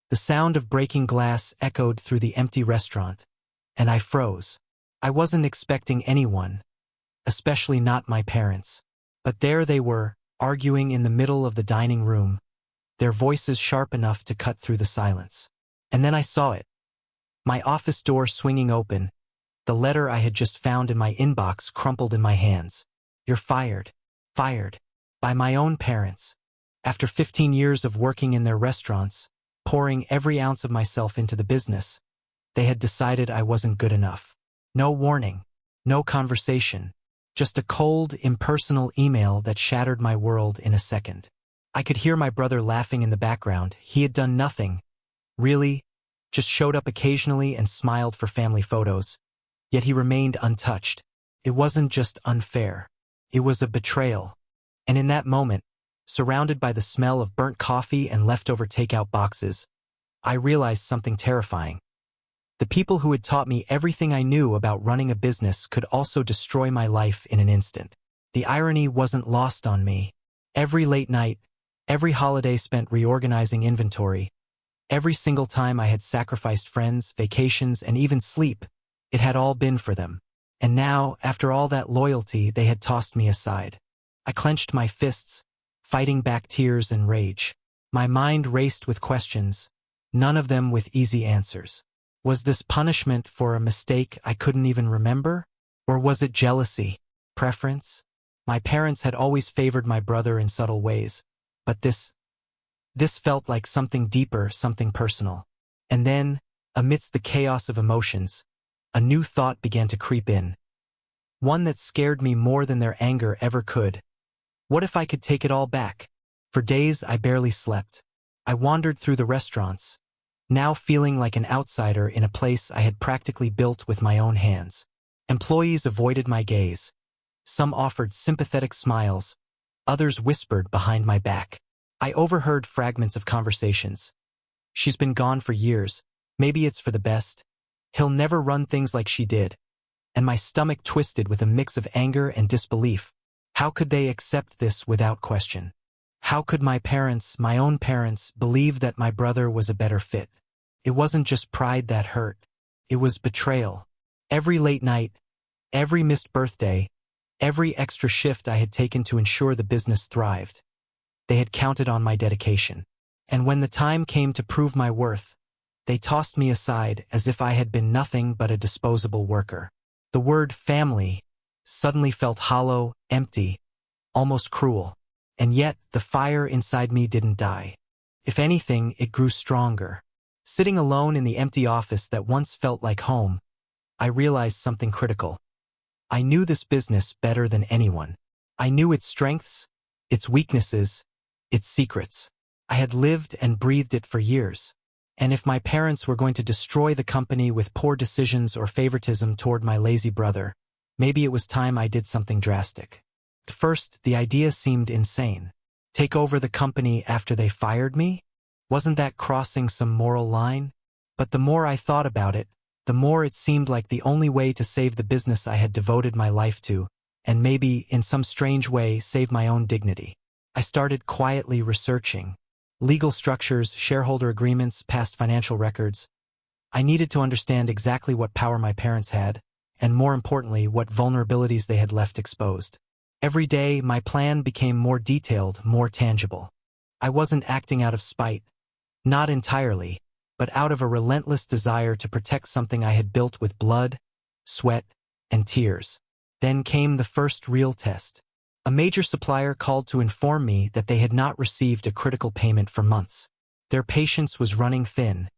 The sound of breaking glass echoed through the empty restaurant, and I froze. I wasn't expecting anyone, especially not my parents. But there they were, arguing in the middle of the dining room, their voices sharp enough to cut through the silence. And then I saw it. My office door swinging open, the letter I had just found in my inbox crumpled in my hands. "You're fired." Fired. By my own parents. After 15 years of working in their restaurants, pouring every ounce of myself into the business, they had decided I wasn't good enough. No warning. No conversation. Just a cold, impersonal email that shattered my world in a second. I could hear my brother laughing in the background. He had done nothing. Really, just showed up occasionally and smiled for family photos. Yet he remained untouched. It wasn't just unfair. It was a betrayal. And in that moment, surrounded by the smell of burnt coffee and leftover takeout boxes, I realized something terrifying. The people who had taught me everything I knew about running a business could also destroy my life in an instant. The irony wasn't lost on me. Every late night, every holiday spent reorganizing inventory, every single time I had sacrificed friends, vacations, and even sleep, it had all been for them. And now, after all that loyalty, they had tossed me aside. I clenched my fists, fighting back tears and rage. My mind raced with questions, none of them with easy answers. Was this punishment for a mistake I couldn't even remember? Or was it jealousy? Preference? My parents had always favored my brother in subtle ways, but this felt like something deeper, something personal. And then, amidst the chaos of emotions, a new thought began to creep in. One that scared me more than their anger ever could. What if I could take it all back? For days I barely slept. I wandered through the restaurants, now feeling like an outsider in a place I had practically built with my own hands. Employees avoided my gaze. Some offered sympathetic smiles, others whispered behind my back. I overheard fragments of conversations. "She's been gone for years. Maybe it's for the best. He'll never run things like she did." And my stomach twisted with a mix of anger and disbelief. How could they accept this without question? How could my parents, my own parents, believe that my brother was a better fit? It wasn't just pride that hurt. It was betrayal. Every late night, every missed birthday, every extra shift I had taken to ensure the business thrived. They had counted on my dedication. And when the time came to prove my worth, they tossed me aside as if I had been nothing but a disposable worker. The word family suddenly felt hollow, empty, almost cruel. And yet, the fire inside me didn't die. If anything, it grew stronger. Sitting alone in the empty office that once felt like home, I realized something critical. I knew this business better than anyone. I knew its strengths, its weaknesses, its secrets. I had lived and breathed it for years. And if my parents were going to destroy the company with poor decisions or favoritism toward my lazy brother, maybe it was time I did something drastic. At first, the idea seemed insane. Take over the company after they fired me? Wasn't that crossing some moral line? But the more I thought about it, the more it seemed like the only way to save the business I had devoted my life to, and maybe, in some strange way, save my own dignity. I started quietly researching. Legal structures, shareholder agreements, past financial records. I needed to understand exactly what power my parents had, and more importantly, what vulnerabilities they had left exposed. Every day, my plan became more detailed, more tangible. I wasn't acting out of spite. Not entirely, but out of a relentless desire to protect something I had built with blood, sweat, and tears. Then came the first real test. A major supplier called to inform me that they had not received a critical payment for months. Their patience was running thin,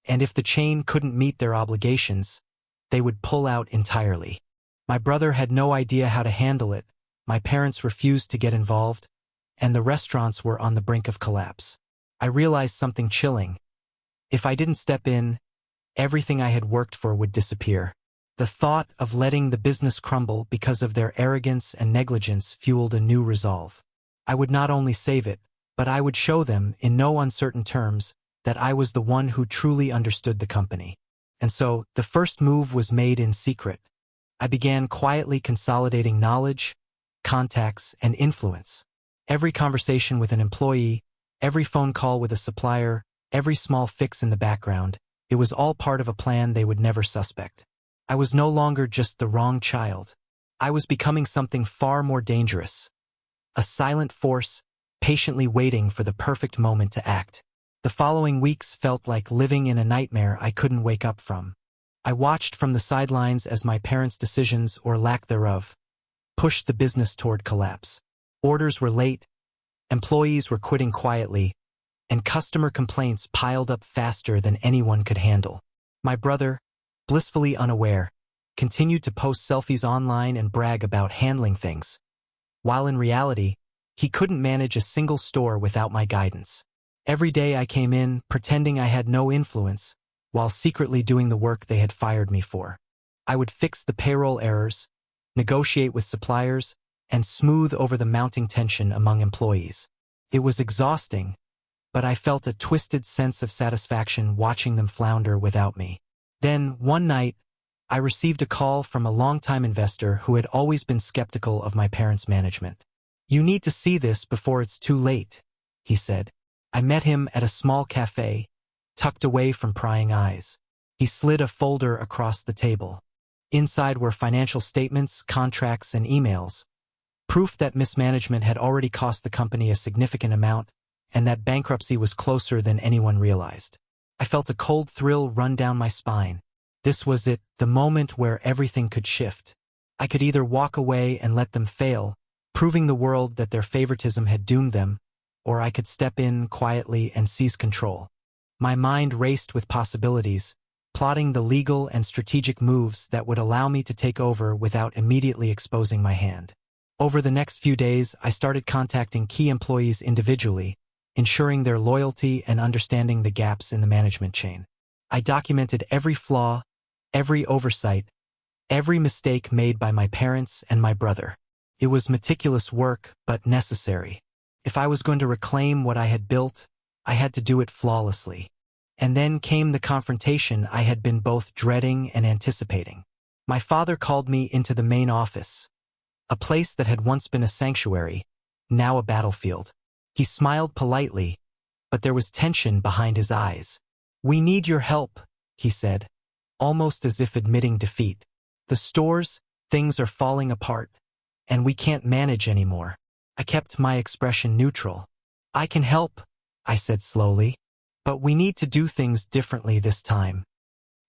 and if the chain couldn't meet their obligations, they would pull out entirely. My brother had no idea how to handle it, my parents refused to get involved, and the restaurants were on the brink of collapse. I realized something chilling. If I didn't step in, everything I had worked for would disappear. The thought of letting the business crumble because of their arrogance and negligence fueled a new resolve. I would not only save it, but I would show them, in no uncertain terms, that I was the one who truly understood the company. And so, the first move was made in secret. I began quietly consolidating knowledge, contacts, and influence. Every conversation with an employee, every phone call with a supplier, every small fix in the background. It was all part of a plan they would never suspect. I was no longer just the wrong child. I was becoming something far more dangerous. A silent force, patiently waiting for the perfect moment to act. The following weeks felt like living in a nightmare I couldn't wake up from. I watched from the sidelines as my parents' decisions, or lack thereof, pushed the business toward collapse. Orders were late, employees were quitting quietly, and customer complaints piled up faster than anyone could handle. My brother, blissfully unaware, continued to post selfies online and brag about handling things, while in reality, he couldn't manage a single store without my guidance. Every day I came in, pretending I had no influence, while secretly doing the work they had fired me for. I would fix the payroll errors, negotiate with suppliers, and smooth over the mounting tension among employees. It was exhausting, but I felt a twisted sense of satisfaction watching them flounder without me. Then, one night, I received a call from a longtime investor who had always been skeptical of my parents' management. "You need to see this before it's too late," he said. I met him at a small cafe, tucked away from prying eyes. He slid a folder across the table. Inside were financial statements, contracts, and emails, proof that mismanagement had already cost the company a significant amount, and that bankruptcy was closer than anyone realized. I felt a cold thrill run down my spine. This was it, the moment where everything could shift. I could either walk away and let them fail, proving the world that their favoritism had doomed them, or I could step in quietly and seize control. My mind raced with possibilities, plotting the legal and strategic moves that would allow me to take over without immediately exposing my hand. Over the next few days, I started contacting key employees individually, ensuring their loyalty and understanding the gaps in the management chain. I documented every flaw, every oversight, every mistake made by my parents and my brother. It was meticulous work, but necessary. If I was going to reclaim what I had built, I had to do it flawlessly. And then came the confrontation I had been both dreading and anticipating. My father called me into the main office, a place that had once been a sanctuary, now a battlefield. He smiled politely, but there was tension behind his eyes. "We need your help," he said, almost as if admitting defeat. "The stores, things are falling apart, and we can't manage anymore." I kept my expression neutral. "I can help," I said slowly, "but we need to do things differently this time."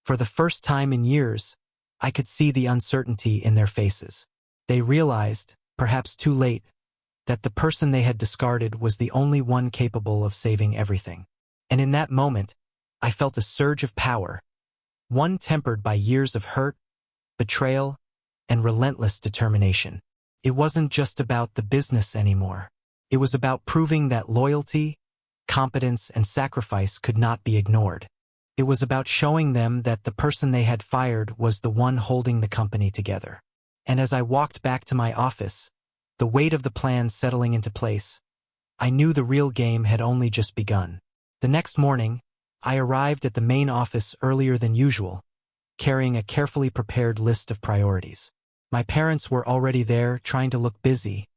For the first time in years, I could see the uncertainty in their faces. They realized, perhaps too late, that the person they had discarded was the only one capable of saving everything. And in that moment, I felt a surge of power, one tempered by years of hurt, betrayal, and relentless determination. It wasn't just about the business anymore. It was about proving that loyalty, competence, and sacrifice could not be ignored. It was about showing them that the person they had fired was the one holding the company together. And as I walked back to my office, the weight of the plan settling into place, I knew the real game had only just begun. The next morning, I arrived at the main office earlier than usual, carrying a carefully prepared list of priorities. My parents were already there, trying to look busy,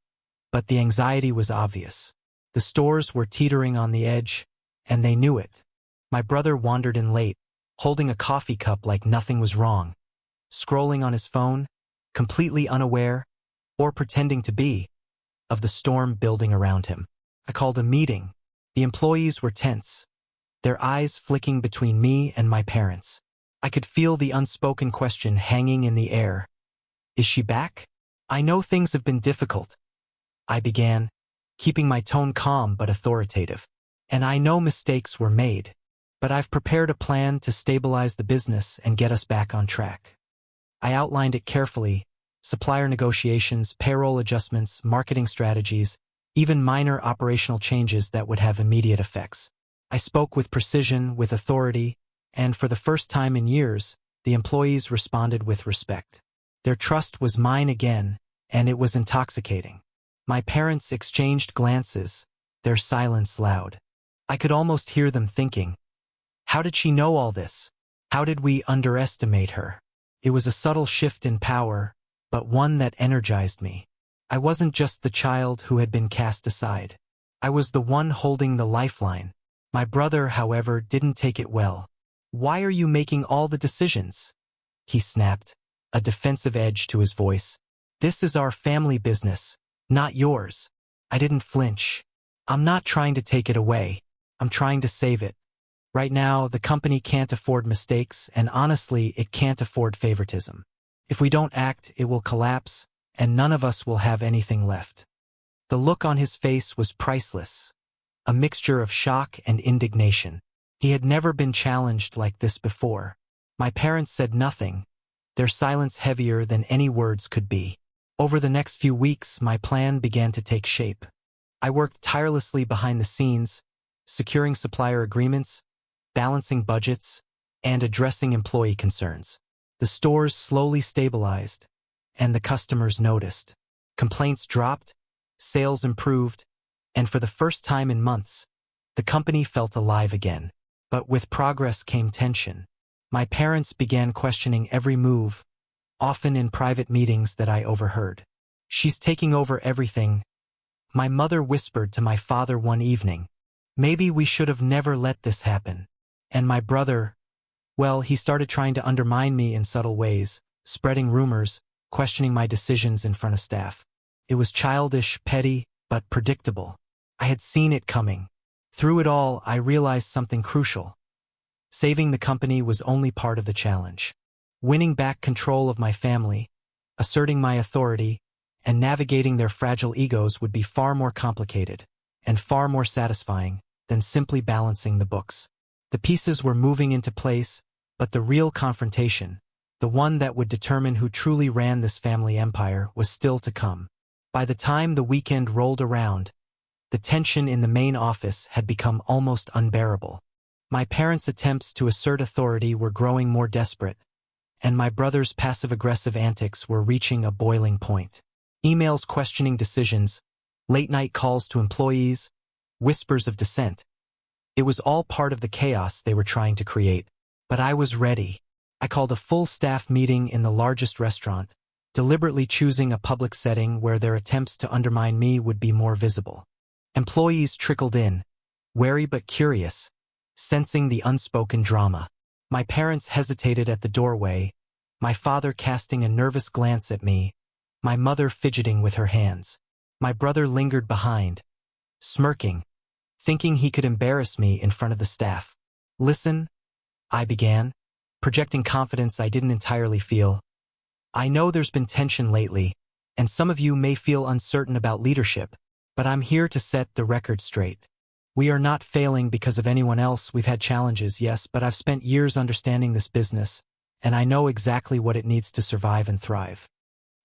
but the anxiety was obvious. The stores were teetering on the edge, and they knew it. My brother wandered in late, holding a coffee cup like nothing was wrong, scrolling on his phone, completely unaware, or pretending to be, of the storm building around him. I called a meeting. The employees were tense, their eyes flicking between me and my parents. I could feel the unspoken question hanging in the air. "Is she back?" "I know things have been difficult," I began, keeping my tone calm but authoritative. "And I know mistakes were made, but I've prepared a plan to stabilize the business and get us back on track." I outlined it carefully: supplier negotiations, payroll adjustments, marketing strategies, even minor operational changes that would have immediate effects. I spoke with precision, with authority, and for the first time in years, the employees responded with respect. Their trust was mine again, and it was intoxicating. My parents exchanged glances, their silence loud. I could almost hear them thinking, "How did she know all this? How did we underestimate her?" It was a subtle shift in power, but one that energized me. I wasn't just the child who had been cast aside. I was the one holding the lifeline, My brother, however, didn't take it well. "Why are you making all the decisions?" he snapped, a defensive edge to his voice. "This is our family business, not yours." I didn't flinch. "I'm not trying to take it away. I'm trying to save it. Right now, the company can't afford mistakes, and honestly, it can't afford favoritism. If we don't act, it will collapse, and none of us will have anything left." The look on his face was priceless, a mixture of shock and indignation. He had never been challenged like this before. My parents said nothing, their silence heavier than any words could be. Over the next few weeks, my plan began to take shape. I worked tirelessly behind the scenes, securing supplier agreements, balancing budgets, and addressing employee concerns. The stores slowly stabilized, and the customers noticed. Complaints dropped, sales improved, and for the first time in months, the company felt alive again. But with progress came tension. My parents began questioning every move, often in private meetings that I overheard. "She's taking over everything," my mother whispered to my father one evening. "Maybe we should have never let this happen." And my brother, well, he started trying to undermine me in subtle ways, spreading rumors, questioning my decisions in front of staff. It was childish, petty, but predictable. I had seen it coming. Through it all, I realized something crucial. Saving the company was only part of the challenge. Winning back control of my family, asserting my authority, and navigating their fragile egos would be far more complicated and far more satisfying than simply balancing the books. The pieces were moving into place, but the real confrontation, the one that would determine who truly ran this family empire, was still to come. By the time the weekend rolled around, the tension in the main office had become almost unbearable. My parents' attempts to assert authority were growing more desperate, and my brother's passive-aggressive antics were reaching a boiling point. Emails questioning decisions, late-night calls to employees, whispers of dissent. It was all part of the chaos they were trying to create. But I was ready. I called a full staff meeting in the largest restaurant, deliberately choosing a public setting where their attempts to undermine me would be more visible. Employees trickled in, wary but curious, sensing the unspoken drama. My parents hesitated at the doorway, my father casting a nervous glance at me, my mother fidgeting with her hands. My brother lingered behind, smirking, thinking he could embarrass me in front of the staff. "Listen," I began, projecting confidence I didn't entirely feel. "I know there's been tension lately, and some of you may feel uncertain about leadership, but I'm here to set the record straight. We are not failing because of anyone else. We've had challenges, yes, but I've spent years understanding this business, and I know exactly what it needs to survive and thrive."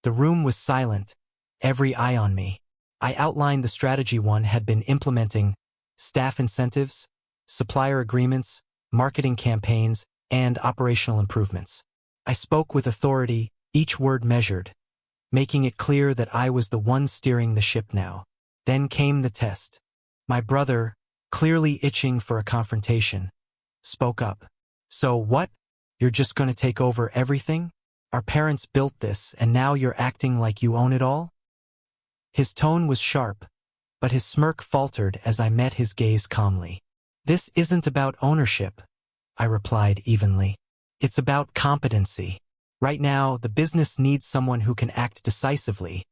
The room was silent, every eye on me. I outlined the strategy one had been implementing: staff incentives, supplier agreements, marketing campaigns, and operational improvements. I spoke with authority, each word measured, making it clear that I was the one steering the ship now. Then came the test. My brother, clearly itching for a confrontation, spoke up. "So what? You're just going to take over everything? Our parents built this, and now you're acting like you own it all?" His tone was sharp, but his smirk faltered as I met his gaze calmly. "This isn't about ownership," I replied evenly. "It's about competency. Right now, the business needs someone who can act decisively,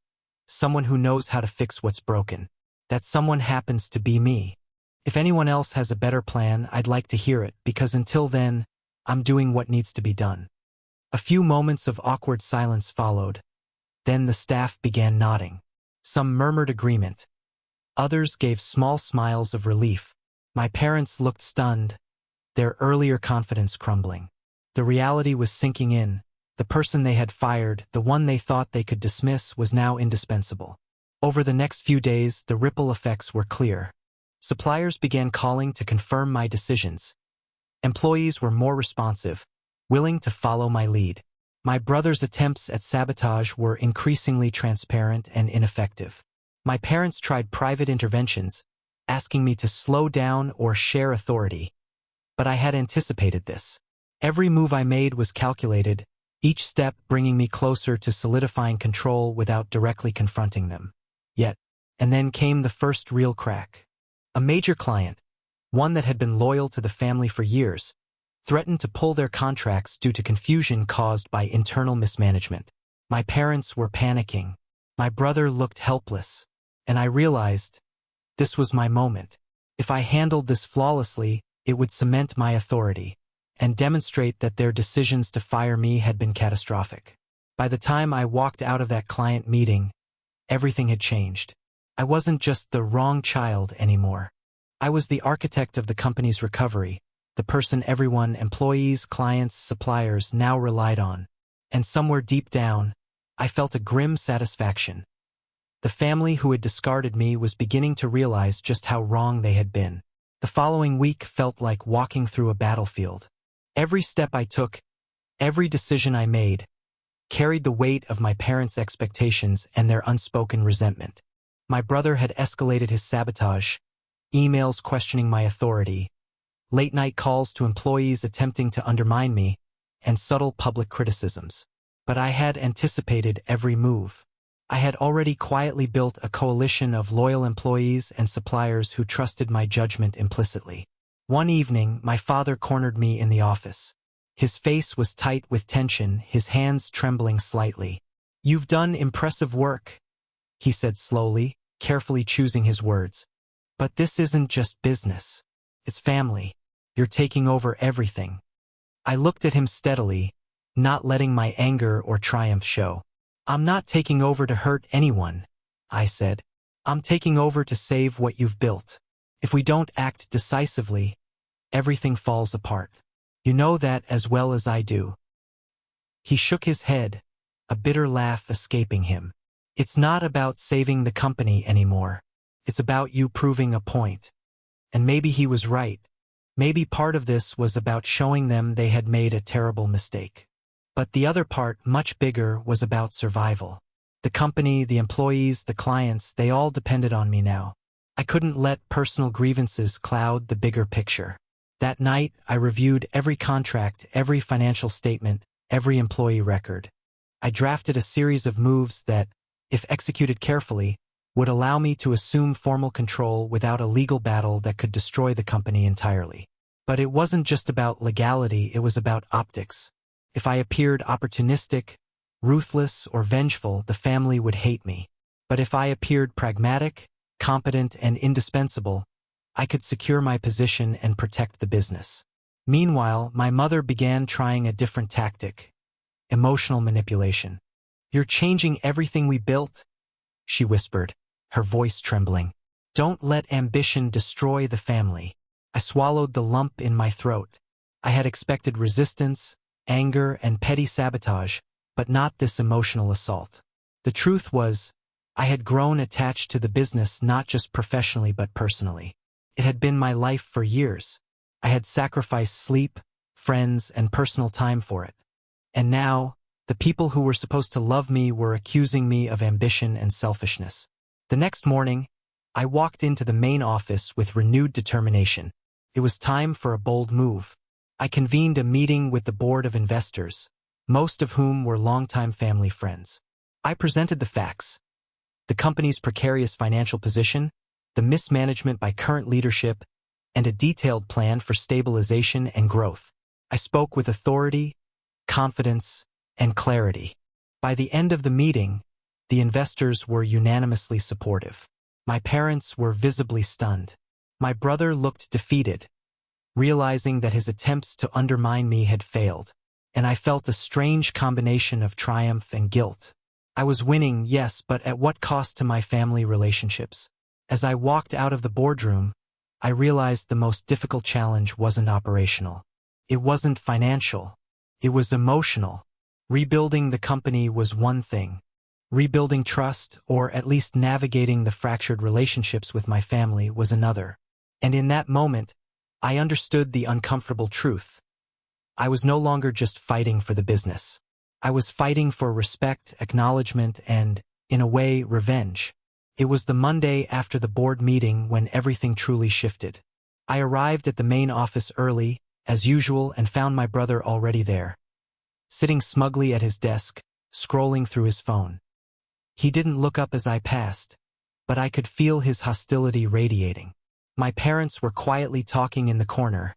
someone who knows how to fix what's broken. That someone happens to be me. If anyone else has a better plan, I'd like to hear it, because until then, I'm doing what needs to be done." A few moments of awkward silence followed. Then the staff began nodding. Some murmured agreement. Others gave small smiles of relief. My parents looked stunned, their earlier confidence crumbling. The reality was sinking in. The person they had fired, the one they thought they could dismiss, was now indispensable. Over the next few days, the ripple effects were clear. Suppliers began calling to confirm my decisions. Employees were more responsive, willing to follow my lead. My brother's attempts at sabotage were increasingly transparent and ineffective. My parents tried private interventions, asking me to slow down or share authority. But I had anticipated this. Every move I made was calculated, each step bringing me closer to solidifying control without directly confronting them. Yet, and then came the first real crack. A major client, one that had been loyal to the family for years, threatened to pull their contracts due to confusion caused by internal mismanagement. My parents were panicking. My brother looked helpless, and I realized this was my moment. If I handled this flawlessly, it would cement my authority and demonstrate that their decisions to fire me had been catastrophic. By the time I walked out of that client meeting, everything had changed. I wasn't just the wrong child anymore. I was the architect of the company's recovery, the person everyone, employees, clients, suppliers, now relied on. And somewhere deep down, I felt a grim satisfaction. The family who had discarded me was beginning to realize just how wrong they had been. The following week felt like walking through a battlefield. Every step I took, every decision I made, carried the weight of my parents' expectations and their unspoken resentment. My brother had escalated his sabotage, emails questioning my authority, late-night calls to employees attempting to undermine me, and subtle public criticisms. But I had anticipated every move. I had already quietly built a coalition of loyal employees and suppliers who trusted my judgment implicitly. One evening, my father cornered me in the office. His face was tight with tension, his hands trembling slightly. "You've done impressive work," he said slowly, carefully choosing his words. "But this isn't just business. It's family. You're taking over everything." I looked at him steadily, not letting my anger or triumph show. "I'm not taking over to hurt anyone," I said. "I'm taking over to save what you've built. If we don't act decisively, everything falls apart. You know that as well as I do." He shook his head, a bitter laugh escaping him. "It's not about saving the company anymore. It's about you proving a point." And maybe he was right. Maybe part of this was about showing them they had made a terrible mistake. But the other part, much bigger, was about survival. The company, the employees, the clients, they all depended on me now. I couldn't let personal grievances cloud the bigger picture. That night, I reviewed every contract, every financial statement, every employee record. I drafted a series of moves that, if executed carefully, would allow me to assume formal control without a legal battle that could destroy the company entirely. But it wasn't just about legality, it was about optics. If I appeared opportunistic, ruthless, or vengeful, the family would hate me. But if I appeared pragmatic, competent, and indispensable, I could secure my position and protect the business. Meanwhile, my mother began trying a different tactic: emotional manipulation. "You're changing everything we built," she whispered, her voice trembling. "Don't let ambition destroy the family." I swallowed the lump in my throat. I had expected resistance, anger, and petty sabotage, but not this emotional assault. The truth was, I had grown attached to the business not just professionally but personally. It had been my life for years. I had sacrificed sleep, friends, and personal time for it. And now, the people who were supposed to love me were accusing me of ambition and selfishness. The next morning, I walked into the main office with renewed determination. It was time for a bold move. I convened a meeting with the board of investors, most of whom were longtime family friends. I presented the facts: the company's precarious financial position, the mismanagement by current leadership, and a detailed plan for stabilization and growth. I spoke with authority, confidence, and clarity. By the end of the meeting, the investors were unanimously supportive. My parents were visibly stunned. My brother looked defeated, realizing that his attempts to undermine me had failed, and I felt a strange combination of triumph and guilt. I was winning, yes, but at what cost to my family relationships? As I walked out of the boardroom, I realized the most difficult challenge wasn't operational. It wasn't financial. It was emotional. Rebuilding the company was one thing. Rebuilding trust, or at least navigating the fractured relationships with my family, was another. And in that moment, I understood the uncomfortable truth. I was no longer just fighting for the business. I was fighting for respect, acknowledgement, and, in a way, revenge. It was the Monday after the board meeting when everything truly shifted. I arrived at the main office early, as usual, and found my brother already there, sitting smugly at his desk, scrolling through his phone. He didn't look up as I passed, but I could feel his hostility radiating. My parents were quietly talking in the corner,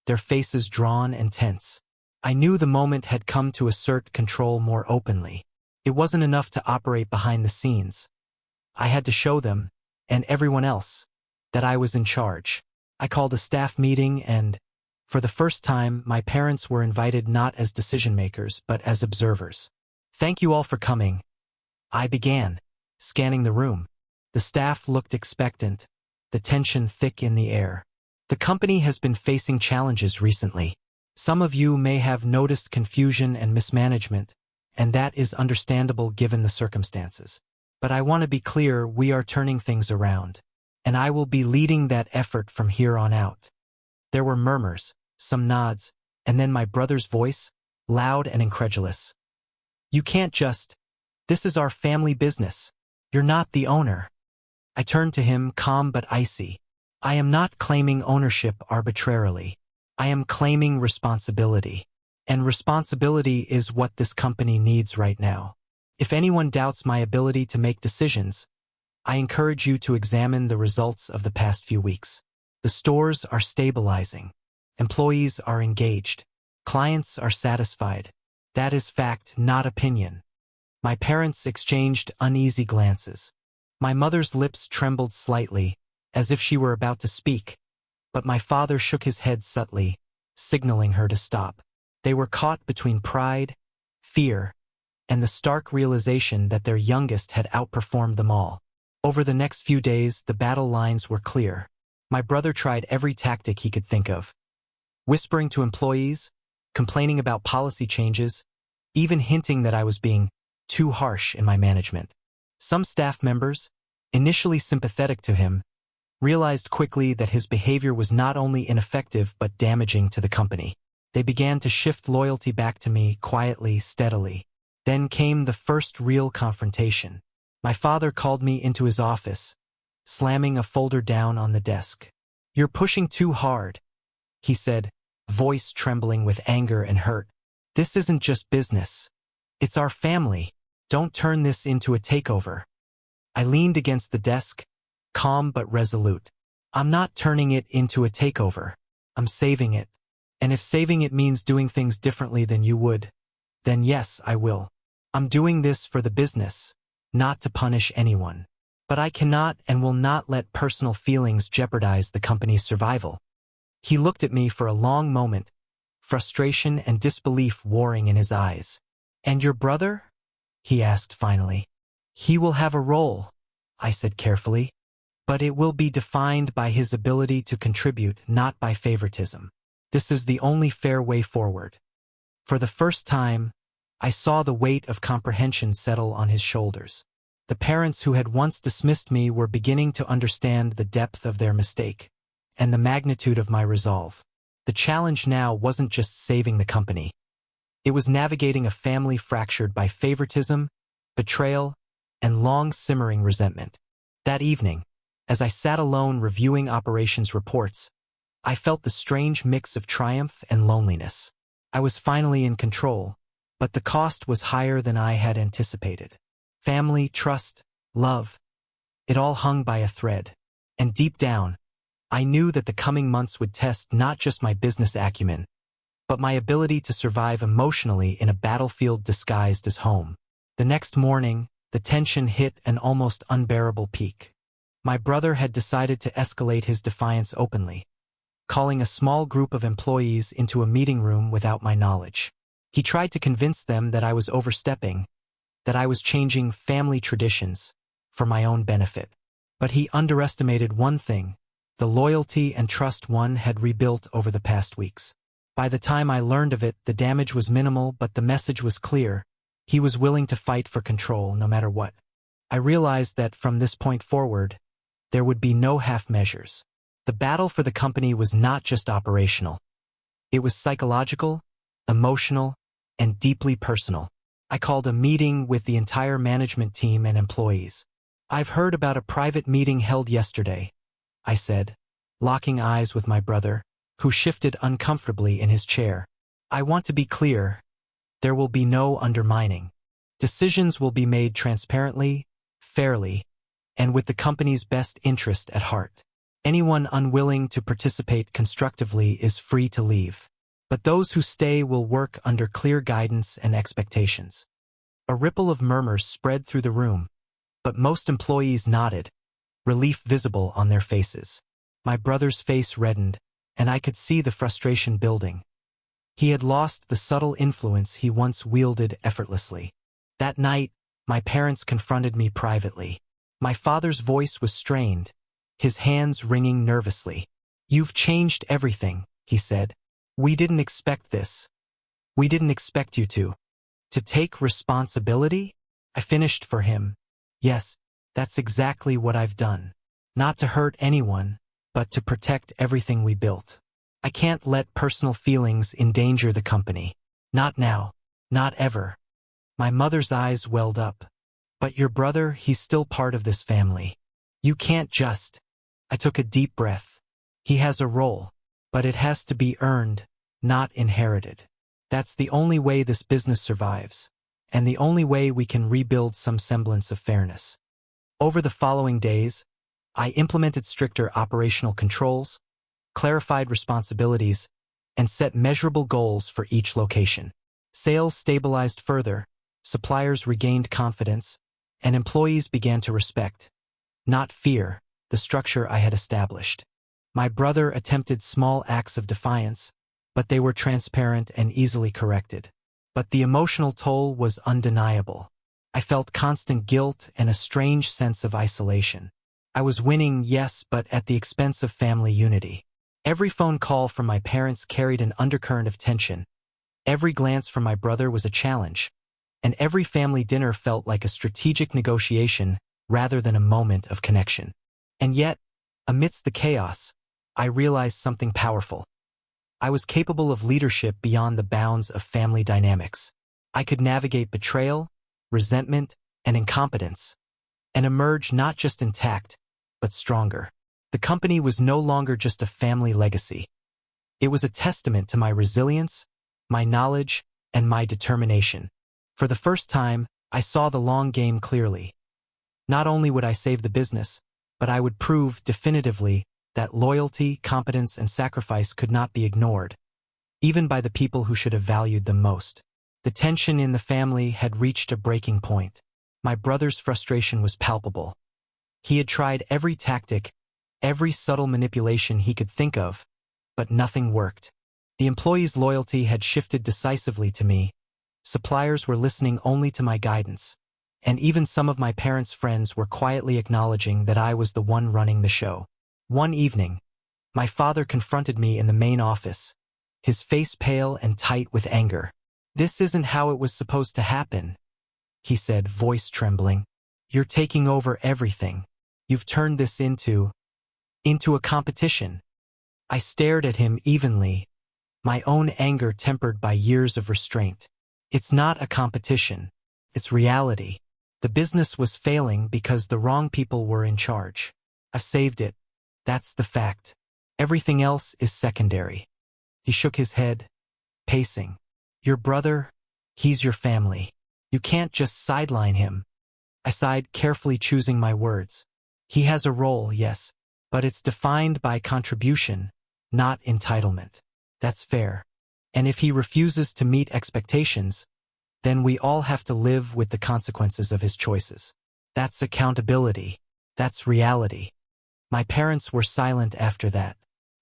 their faces drawn and tense. I knew the moment had come to assert control more openly. It wasn't enough to operate behind the scenes. I had to show them, and everyone else, that I was in charge. I called a staff meeting and, for the first time, my parents were invited not as decision-makers but as observers. "Thank you all for coming," I began, scanning the room. The staff looked expectant, the tension thick in the air. "The company has been facing challenges recently. Some of you may have noticed confusion and mismanagement, and that is understandable given the circumstances. But I want to be clear, we are turning things around, and I will be leading that effort from here on out." There were murmurs, some nods, and then my brother's voice, loud and incredulous. "You can't just. This is our family business. You're not the owner." I turned to him, calm but icy. "I am not claiming ownership arbitrarily. I am claiming responsibility. And responsibility is what this company needs right now. If anyone doubts my ability to make decisions, I encourage you to examine the results of the past few weeks. The stores are stabilizing. Employees are engaged. Clients are satisfied. That is fact, not opinion." My parents exchanged uneasy glances. My mother's lips trembled slightly, as if she were about to speak, but my father shook his head subtly, signaling her to stop. They were caught between pride, fear, and the stark realization that their youngest had outperformed them all. Over the next few days, the battle lines were clear. My brother tried every tactic he could think of. Whispering to employees, complaining about policy changes, even hinting that I was being too harsh in my management. Some staff members, initially sympathetic to him, realized quickly that his behavior was not only ineffective but damaging to the company. They began to shift loyalty back to me quietly, steadily. Then came the first real confrontation. My father called me into his office, slamming a folder down on the desk. "You're pushing too hard," he said, voice trembling with anger and hurt. "This isn't just business. It's our family. Don't turn this into a takeover." I leaned against the desk, calm but resolute. "I'm not turning it into a takeover. I'm saving it. And if saving it means doing things differently than you would, then yes, I will. I'm doing this for the business, not to punish anyone. But I cannot and will not let personal feelings jeopardize the company's survival." He looked at me for a long moment, frustration and disbelief warring in his eyes. "And your brother?" he asked finally. "He will have a role," I said carefully, "but it will be defined by his ability to contribute, not by favoritism. This is the only fair way forward." For the first time, I saw the weight of comprehension settle on his shoulders. The parents who had once dismissed me were beginning to understand the depth of their mistake and the magnitude of my resolve. The challenge now wasn't just saving the company. It was navigating a family fractured by favoritism, betrayal, and long-simmering resentment. That evening, as I sat alone reviewing operations reports, I felt the strange mix of triumph and loneliness. I was finally in control, but the cost was higher than I had anticipated. Family, trust, love, it all hung by a thread. And deep down, I knew that the coming months would test not just my business acumen, but my ability to survive emotionally in a battlefield disguised as home. The next morning, the tension hit an almost unbearable peak. My brother had decided to escalate his defiance openly, calling a small group of employees into a meeting room without my knowledge. He tried to convince them that I was overstepping, that I was changing family traditions for my own benefit. But he underestimated one thing, the loyalty and trust one had rebuilt over the past weeks. By the time I learned of it, the damage was minimal, but the message was clear. He was willing to fight for control no matter what. I realized that from this point forward, there would be no half measures. The battle for the company was not just operational. It was psychological, emotional, and deeply personal. I called a meeting with the entire management team and employees. "I've heard about a private meeting held yesterday," I said, locking eyes with my brother, who shifted uncomfortably in his chair. "I want to be clear. There will be no undermining. Decisions will be made transparently, fairly, and with the company's best interest at heart." Anyone unwilling to participate constructively is free to leave. But those who stay will work under clear guidance and expectations. A ripple of murmurs spread through the room, but most employees nodded, relief visible on their faces. My brother's face reddened, and I could see the frustration building. He had lost the subtle influence he once wielded effortlessly. That night, my parents confronted me privately. My father's voice was strained, his hands wringing nervously. "You've changed everything," he said. "We didn't expect this. We didn't expect you to take responsibility?" I finished for him. "Yes, that's exactly what I've done. Not to hurt anyone, but to protect everything we built. I can't let personal feelings endanger the company. Not now. Not ever." My mother's eyes welled up. "But your brother, he's still part of this family. You can't just—" I took a deep breath. "He has a role, but it has to be earned, not inherited. That's the only way this business survives, and the only way we can rebuild some semblance of fairness." Over the following days, I implemented stricter operational controls, clarified responsibilities, and set measurable goals for each location. Sales stabilized further, suppliers regained confidence, and employees began to respect, not fear, the structure I had established. My brother attempted small acts of defiance, but they were transparent and easily corrected. But the emotional toll was undeniable. I felt constant guilt and a strange sense of isolation. I was winning, yes, but at the expense of family unity. Every phone call from my parents carried an undercurrent of tension. Every glance from my brother was a challenge, and every family dinner felt like a strategic negotiation rather than a moment of connection. And yet, amidst the chaos, I realized something powerful. I was capable of leadership beyond the bounds of family dynamics. I could navigate betrayal, resentment, and incompetence, and emerge not just intact, but stronger. The company was no longer just a family legacy. It was a testament to my resilience, my knowledge, and my determination. For the first time, I saw the long game clearly. Not only would I save the business, but I would prove definitively that loyalty, competence, and sacrifice could not be ignored, even by the people who should have valued them most. The tension in the family had reached a breaking point. My brother's frustration was palpable. He had tried every tactic, every subtle manipulation he could think of, but nothing worked. The employees' loyalty had shifted decisively to me. Suppliers were listening only to my guidance, and even some of my parents' friends were quietly acknowledging that I was the one running the show. One evening, my father confronted me in the main office, his face pale and tight with anger. "This isn't how it was supposed to happen," he said, voice trembling. "You're taking over everything. You've turned this into a competition." I stared at him evenly, my own anger tempered by years of restraint. "It's not a competition. It's reality. The business was failing because the wrong people were in charge. I've saved it. That's the fact. Everything else is secondary." He shook his head, pacing. "Your brother, he's your family. You can't just sideline him." I sighed, carefully choosing my words. "He has a role, yes, but it's defined by contribution, not entitlement. That's fair. And if he refuses to meet expectations, then we all have to live with the consequences of his choices. That's accountability. That's reality." My parents were silent after that.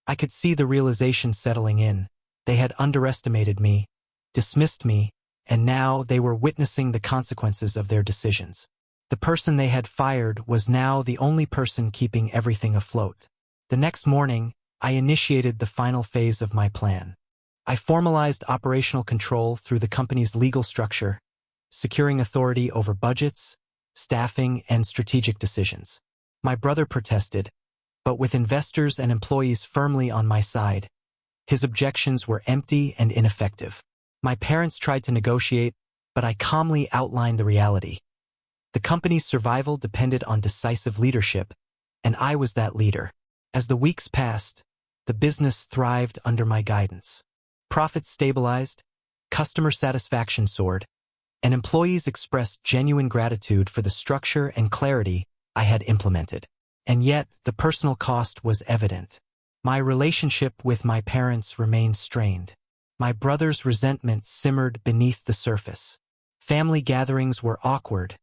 I could see the realization settling in. They had underestimated me, dismissed me, and now they were witnessing the consequences of their decisions. The person they had fired was now the only person keeping everything afloat. The next morning, I initiated the final phase of my plan. I formalized operational control through the company's legal structure, securing authority over budgets, staffing, and strategic decisions. My brother protested, but with investors and employees firmly on my side, his objections were empty and ineffective. My parents tried to negotiate, but I calmly outlined the reality. The company's survival depended on decisive leadership, and I was that leader. As the weeks passed, the business thrived under my guidance. Profits stabilized, customer satisfaction soared, and employees expressed genuine gratitude for the structure and clarity I had implemented. And yet, the personal cost was evident. My relationship with my parents remained strained. My brother's resentment simmered beneath the surface. Family gatherings were awkward,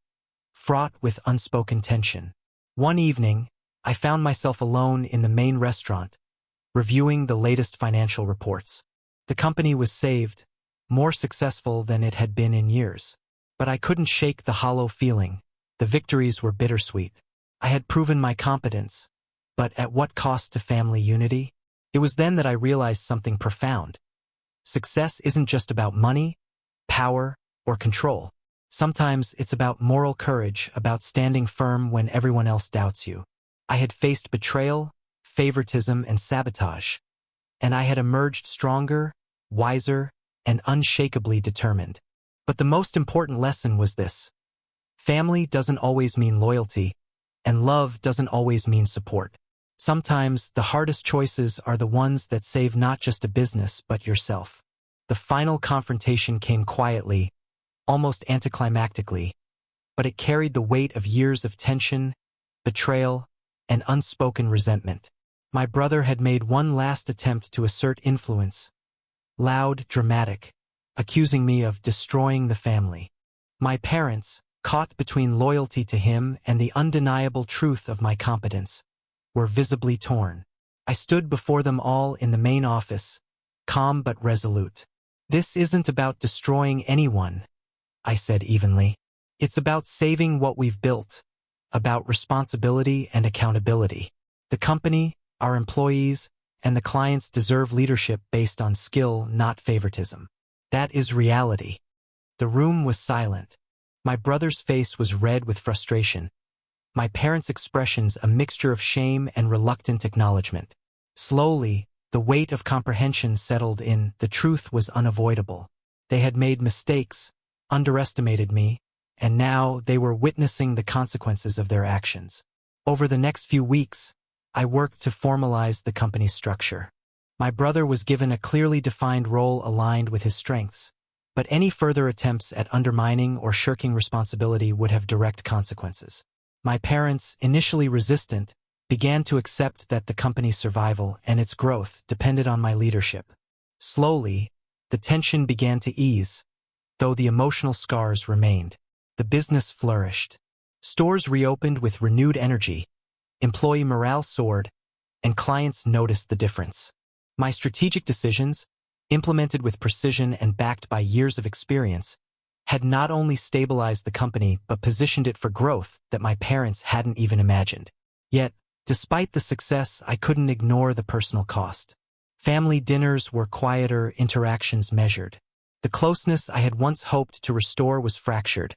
fraught with unspoken tension. One evening, I found myself alone in the main restaurant, reviewing the latest financial reports. The company was saved, more successful than it had been in years. But I couldn't shake the hollow feeling. The victories were bittersweet. I had proven my competence, but at what cost to family unity? It was then that I realized something profound. Success isn't just about money, power, or control. Sometimes it's about moral courage, about standing firm when everyone else doubts you. I had faced betrayal, favoritism, and sabotage, and I had emerged stronger, wiser, and unshakably determined. But the most important lesson was this: family doesn't always mean loyalty, and love doesn't always mean support. Sometimes the hardest choices are the ones that save not just a business but yourself. The final confrontation came quietly, almost anticlimactically, but it carried the weight of years of tension, betrayal, and unspoken resentment. My brother had made one last attempt to assert influence, loud, dramatic, accusing me of destroying the family. My parents, caught between loyalty to him and the undeniable truth of my competence, were visibly torn. I stood before them all in the main office, calm but resolute. "This isn't about destroying anyone," I said evenly. "It's about saving what we've built, about responsibility and accountability. The company, our employees, and the clients deserve leadership based on skill, not favoritism. That is reality." The room was silent. My brother's face was red with frustration. My parents' expressions a mixture of shame and reluctant acknowledgement. Slowly, the weight of comprehension settled in. The truth was unavoidable. They had made mistakes, underestimated me, and now they were witnessing the consequences of their actions. Over the next few weeks, I worked to formalize the company's structure. My brother was given a clearly defined role aligned with his strengths, but any further attempts at undermining or shirking responsibility would have direct consequences. My parents, initially resistant, began to accept that the company's survival and its growth depended on my leadership. Slowly, the tension began to ease, though the emotional scars remained. The business flourished. Stores reopened with renewed energy, employee morale soared, and clients noticed the difference. My strategic decisions, implemented with precision and backed by years of experience, had not only stabilized the company but positioned it for growth that my parents hadn't even imagined. Yet, despite the success, I couldn't ignore the personal cost. Family dinners were quieter, interactions measured. The closeness I had once hoped to restore was fractured,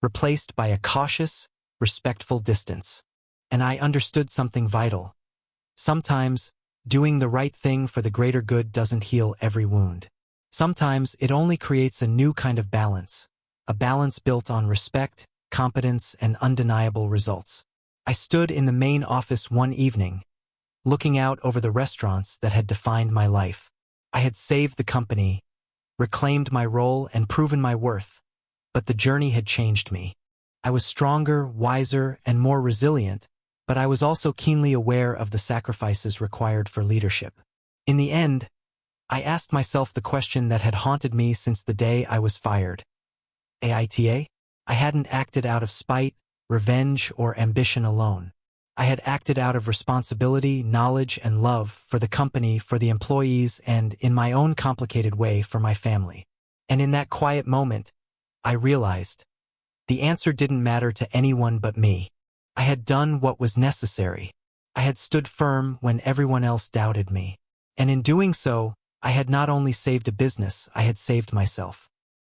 replaced by a cautious, respectful distance. And I understood something vital. Sometimes, doing the right thing for the greater good doesn't heal every wound. Sometimes it only creates a new kind of balance, a balance built on respect, competence, and undeniable results. I stood in the main office one evening, looking out over the restaurants that had defined my life. I had saved the company, reclaimed my role, and proven my worth, but the journey had changed me. I was stronger, wiser, and more resilient, but I was also keenly aware of the sacrifices required for leadership. In the end, I asked myself the question that had haunted me since the day I was fired. AITA? I hadn't acted out of spite, revenge, or ambition alone. I had acted out of responsibility, knowledge, and love for the company, for the employees, and, in my own complicated way, for my family. And in that quiet moment, I realized the answer didn't matter to anyone but me. I had done what was necessary. I had stood firm when everyone else doubted me. And in doing so, I had not only saved a business, I had saved myself.